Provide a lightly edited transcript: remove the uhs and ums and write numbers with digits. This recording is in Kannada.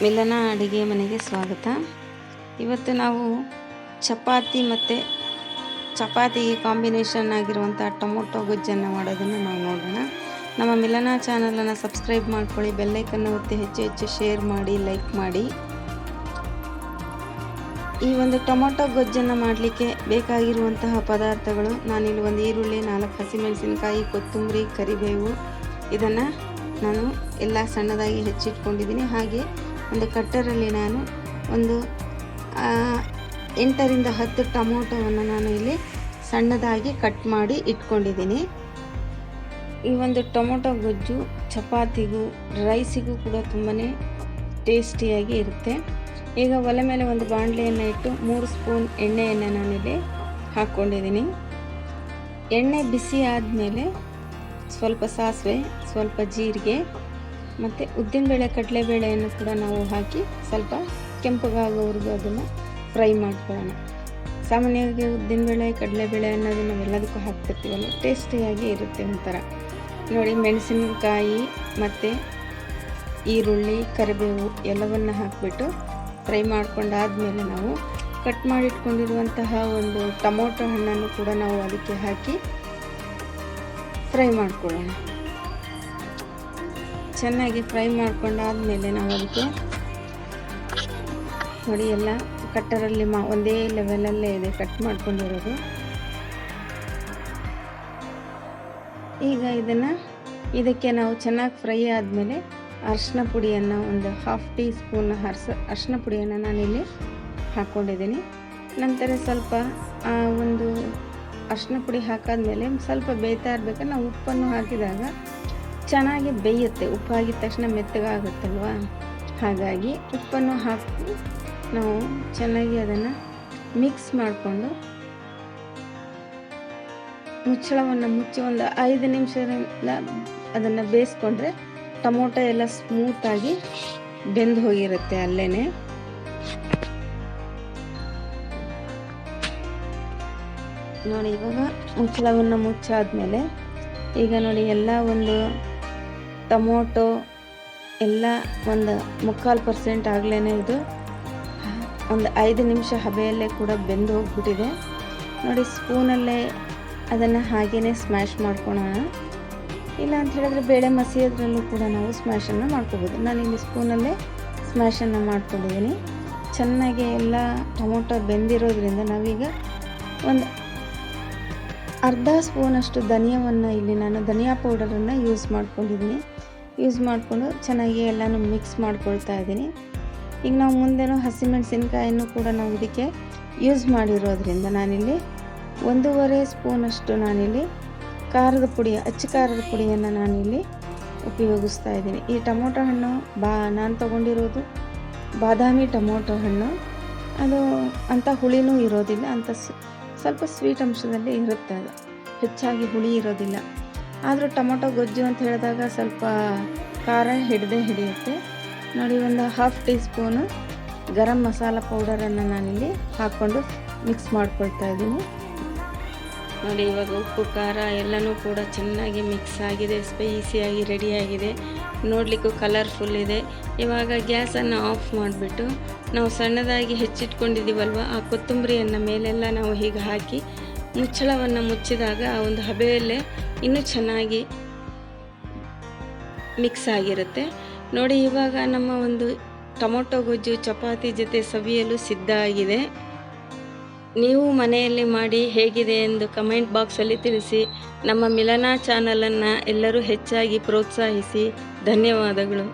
ಮಿಲನ ಅಡುಗೆ ಮನೆಗೆ ಸ್ವಾಗತ. ಇವತ್ತು ನಾವು ಚಪಾತಿಗೆ ಕಾಂಬಿನೇಷನ್ ಆಗಿರುವಂಥ ಟೊಮೊಟೊ ಗೊಜ್ಜನ್ನು ಮಾಡೋದನ್ನು ನಾವು ನೋಡೋಣ. ನಮ್ಮ ಮಿಲನ ಚಾನಲನ್ನು ಸಬ್ಸ್ಕ್ರೈಬ್ ಮಾಡ್ಕೊಳ್ಳಿ, ಬೆಲ್ಲೈಕನ್ನು ಒತ್ತಿ ಹೆಚ್ಚು ಶೇರ್ ಮಾಡಿ, ಲೈಕ್ ಮಾಡಿ. ಈ ಒಂದು ಟೊಮೊಟೊ ಗೊಜ್ಜನ್ನು ಮಾಡಲಿಕ್ಕೆ ಬೇಕಾಗಿರುವಂತಹ ಪದಾರ್ಥಗಳು, ನಾನಿಲ್ಲಿ ಒಂದು ಈರುಳ್ಳಿ, 4 ಹಸಿಮೆಣಸಿನಕಾಯಿ, ಕೊತ್ತಂಬರಿ, ಕರಿಬೇವು, ಇದನ್ನು ನಾನು ಎಲ್ಲ ಸಣ್ಣದಾಗಿ ಹೆಚ್ಚಿಟ್ಕೊಂಡಿದ್ದೀನಿ. ಹಾಗೆ ಒಂದು ಕಟ್ಟರಲ್ಲಿ ನಾನು ಒಂದು 8 ರಿಂದ 10 ಟೊಮೊಟೊವನ್ನು ನಾನು ಇಲ್ಲಿ ಸಣ್ಣದಾಗಿ ಕಟ್ ಮಾಡಿ ಇಟ್ಕೊಂಡಿದ್ದೀನಿ. ಈ ಒಂದು ಟೊಮೊಟೊ ಗೊಜ್ಜು ಚಪಾತಿಗೂ ರೈಸಿಗೂ ಕೂಡ ತುಂಬಾ ಟೇಸ್ಟಿಯಾಗಿ ಇರುತ್ತೆ. ಈಗ ಒಲೆ ಮೇಲೆ ಒಂದು ಬಾಣಲೆಯನ್ನು ಇಟ್ಟು 3 ಸ್ಪೂನ್ ಎಣ್ಣೆಯನ್ನು ನಾನಿಲ್ಲಿ ಹಾಕ್ಕೊಂಡಿದ್ದೀನಿ. ಎಣ್ಣೆ ಬಿಸಿ ಆದಮೇಲೆ ಸ್ವಲ್ಪ ಸಾಸಿವೆ, ಸ್ವಲ್ಪ ಜೀರಿಗೆ ಮತ್ತು ಉದ್ದಿನಬೇಳೆ, ಕಡಲೆಬೇಳೆಯನ್ನು ಕೂಡ ನಾವು ಹಾಕಿ ಸ್ವಲ್ಪ ಕೆಂಪಗಾಗೋವರೆಗೂ ಅದನ್ನು ಫ್ರೈ ಮಾಡ್ಕೊಳ್ಳೋಣ. ಸಾಮಾನ್ಯವಾಗಿ ಉದ್ದಿನಬೇಳೆ, ಕಡಲೆಬೇಳೆ ಅನ್ನೋದು ನಾವೆಲ್ಲದಕ್ಕೂ ಹಾಕ್ತಿರ್ತೀವಲ್ಲ, ಟೇಸ್ಟಿಯಾಗಿ ಇರುತ್ತೆ ಒಂಥರ. ನೋಡಿ, ಮೆಣಸಿನಕಾಯಿ ಮತ್ತು ಈರುಳ್ಳಿ, ಕರಿಬೇವು ಎಲ್ಲವನ್ನು ಹಾಕಿಬಿಟ್ಟು ಫ್ರೈ ಮಾಡ್ಕೊಂಡಾದಮೇಲೆ ನಾವು ಕಟ್ ಮಾಡಿಟ್ಕೊಂಡಿರುವಂತಹ ಒಂದು ಟೊಮೊಟೊ ಹಣ್ಣನ್ನು ಕೂಡ ನಾವು ಅದಕ್ಕೆ ಹಾಕಿ ಫ್ರೈ ಮಾಡ್ಕೊಳ್ಳೋಣ. ಚೆನ್ನಾಗಿ ಫ್ರೈ ಮಾಡ್ಕೊಂಡಾದಮೇಲೆ ನಾವು ಅದಕ್ಕೆ ನೋಡಿ, ಎಲ್ಲ ಕಟ್ಟರಲ್ಲಿ ಒಂದೇ ಲೆವೆಲಲ್ಲೇ ಇದೆ ಕಟ್ ಮಾಡ್ಕೊಂಡಿರೋದು. ಈಗ ಇದಕ್ಕೆ ನಾವು ಚೆನ್ನಾಗಿ ಫ್ರೈ ಆದಮೇಲೆ ಅರಿಶಿನ ಪುಡಿಯನ್ನು ಒಂದು 1/2 ಟೀ ಸ್ಪೂನ್ ಅರಿಶಿನ ಪುಡಿಯನ್ನು ನಾನಿಲ್ಲಿ ಹಾಕ್ಕೊಂಡಿದ್ದೀನಿ. ನಂತರ ಸ್ವಲ್ಪ ಒಂದು ಅರಿಶಿನ ಪುಡಿ ಹಾಕಾದ್ಮೇಲೆ ಸ್ವಲ್ಪ ಬೇಯ್ತಾ ಇರಬೇಕಾದ್ರೆ ನಾವು ಉಪ್ಪನ್ನು ಹಾಕಿದಾಗ ಚೆನ್ನಾಗಿ ಬೇಯುತ್ತೆ. ಉಪ್ಪು ಹಾಕಿದ ತಕ್ಷಣ ಮೆತ್ತಗಾಗುತ್ತಲ್ವ, ಹಾಗಾಗಿ ಉಪ್ಪನ್ನು ಹಾಕಿ ನಾವು ಚೆನ್ನಾಗಿ ಅದನ್ನು ಮಿಕ್ಸ್ ಮಾಡಿಕೊಂಡು ಮುಚ್ಚಳವನ್ನು ಮುಚ್ಚಿ ಒಂದು 5 ನಿಮಿಷದಿಂದ ಅದನ್ನು ಬೇಯಿಸ್ಕೊಂಡ್ರೆ ಟೊಮೊಟೊ ಎಲ್ಲ ಸ್ಮೂತಾಗಿ ಬೆಂದು ಹೋಗಿರುತ್ತೆ ಅಲ್ಲೇ. ನೋಡಿ, ಇವಾಗ ಮುಚ್ಚಳವನ್ನು ಮುಚ್ಚಾದ್ಮೇಲೆ ಈಗ ನೋಡಿ, ಎಲ್ಲ ಒಂದು ಟೊಮೊಟೊ ಎಲ್ಲ ಒಂದು 3/4% ಆಗಲೇ ಇದು ಒಂದು 5 ನಿಮಿಷ ಹಬೆಯಲ್ಲೇ ಕೂಡ ಬೆಂದು ಹೋಗ್ಬಿಟ್ಟಿದೆ. ನೋಡಿ, ಸ್ಪೂನಲ್ಲೇ ಅದನ್ನು ಹಾಗೇ ಸ್ಮ್ಯಾಶ್ ಮಾಡ್ಕೊಳ್ಳೋಣ. ಇಲ್ಲ ಅಂತ ಹೇಳಿದ್ರೆ ಬೇಳೆ ಮಸಿಯೋದ್ರಲ್ಲೂ ಕೂಡ ನಾವು ಸ್ಮ್ಯಾಶನ್ನು ಮಾಡ್ಕೋಬೋದು. ನಾನಿಲ್ಲಿ ಸ್ಪೂನಲ್ಲೇ ಸ್ಮ್ಯಾಶನ್ನು ಮಾಡ್ಕೊಂಡಿದ್ದೀನಿ. ಚೆನ್ನಾಗಿ ಎಲ್ಲ ಟೊಮೊಟೊ ಬೆಂದಿರೋದ್ರಿಂದ ನಾವೀಗ ಒಂದು ಅರ್ಧ ಸ್ಪೂನಷ್ಟು ಧನಿಯಾವನ್ನು ಇಲ್ಲಿ ನಾನು ಧನಿಯಾ ಪೌಡರನ್ನು ಯೂಸ್ ಮಾಡಿಕೊಂಡು ಚೆನ್ನಾಗಿ ಎಲ್ಲನೂ ಮಿಕ್ಸ್ ಮಾಡ್ಕೊಳ್ತಾ ಇದ್ದೀನಿ. ಈಗ ನಾವು ಮುಂದೆನೂ ಹಸಿಮೆಣಸಿನಕಾಯನ್ನು ಕೂಡ ನಾವು ಇದಕ್ಕೆ ಯೂಸ್ ಮಾಡಿರೋದ್ರಿಂದ ನಾನಿಲ್ಲಿ 1.5 ಸ್ಪೂನಷ್ಟು ನಾನಿಲ್ಲಿ ಅಚ್ಚ ಖಾರದ ಪುಡಿಯನ್ನು ನಾನಿಲ್ಲಿ ಉಪಯೋಗಿಸ್ತಾ ಇದ್ದೀನಿ. ಈ ಟೊಮೊಟೊ ಹಣ್ಣು ನಾನು ತೊಗೊಂಡಿರೋದು ಬಾದಾಮಿ ಟೊಮೊಟೊ ಹಣ್ಣು. ಅದು ಅಂಥ ಹುಳಿನೂ ಇರೋದಿಲ್ಲ, ಅಂಥ ಸ್ವಲ್ಪ ಸ್ವೀಟ್ ಅಂಶದಲ್ಲಿ ಇರುತ್ತೆ. ಅದು ಹೆಚ್ಚಾಗಿ ಹುಳಿ ಇರೋದಿಲ್ಲ. ಆದರೂ ಟೊಮೊಟೊ ಗೊಜ್ಜು ಅಂತ ಹೇಳಿದಾಗ ಸ್ವಲ್ಪ ಖಾರ ಹಿಡಿಯುತ್ತೆ. ನೋಡಿ, ಒಂದು 1/2 ಟೀ ಸ್ಪೂನು ಗರಂ ಮಸಾಲ ಪೌಡರನ್ನು ನಾನಿಲ್ಲಿ ಹಾಕ್ಕೊಂಡು ಮಿಕ್ಸ್ ಮಾಡ್ಕೊಳ್ತಾ ಇದ್ದೀನಿ. ನೋಡಿ, ಇವಾಗ ಉಪ್ಪು ಖಾರ ಎಲ್ಲನೂ ಕೂಡ ಚೆನ್ನಾಗಿ ಮಿಕ್ಸ್ ಆಗಿದೆ, ಸ್ಪೈಸಿಯಾಗಿ ರೆಡಿಯಾಗಿದೆ, ನೋಡಲಿಕ್ಕೂ ಕಲರ್ಫುಲ್ ಇದೆ. ಇವಾಗ ಗ್ಯಾಸನ್ನು ಆಫ್ ಮಾಡಿಬಿಟ್ಟು ನಾವು ಸಣ್ಣದಾಗಿ ಹೆಚ್ಚಿಟ್ಕೊಂಡಿದ್ದೀವಲ್ವ, ಆ ಕೊತ್ತಂಬರಿಯನ್ನು ಮೇಲೆಲ್ಲ ನಾವು ಹೀಗೆ ಹಾಕಿ ಮುಚ್ಚಳವನ್ನು ಮುಚ್ಚಿದಾಗ ಆ ಒಂದು ಹಬೆಯಲ್ಲೇ ಇನ್ನೂ ಚೆನ್ನಾಗಿ ಮಿಕ್ಸ್ ಆಗಿರುತ್ತೆ. ನೋಡಿ, ಇವಾಗ ನಮ್ಮ ಒಂದು ಟೊಮೊಟೊ ಗೊಜ್ಜು ಚಪಾತಿ ಜೊತೆ ಸವಿಯಲು ಸಿದ್ಧ ಆಗಿದೆ. ನೀವು ಮನೆಯಲ್ಲಿ ಮಾಡಿ ಹೇಗಿದೆ ಎಂದು ಕಮೆಂಟ್ ಬಾಕ್ಸಲ್ಲಿ ತಿಳಿಸಿ. ನಮ್ಮ ಮಿಲನ ಚಾನಲನ್ನು ಎಲ್ಲರೂ ಹೆಚ್ಚಾಗಿ ಪ್ರೋತ್ಸಾಹಿಸಿ. ಧನ್ಯವಾದಗಳು.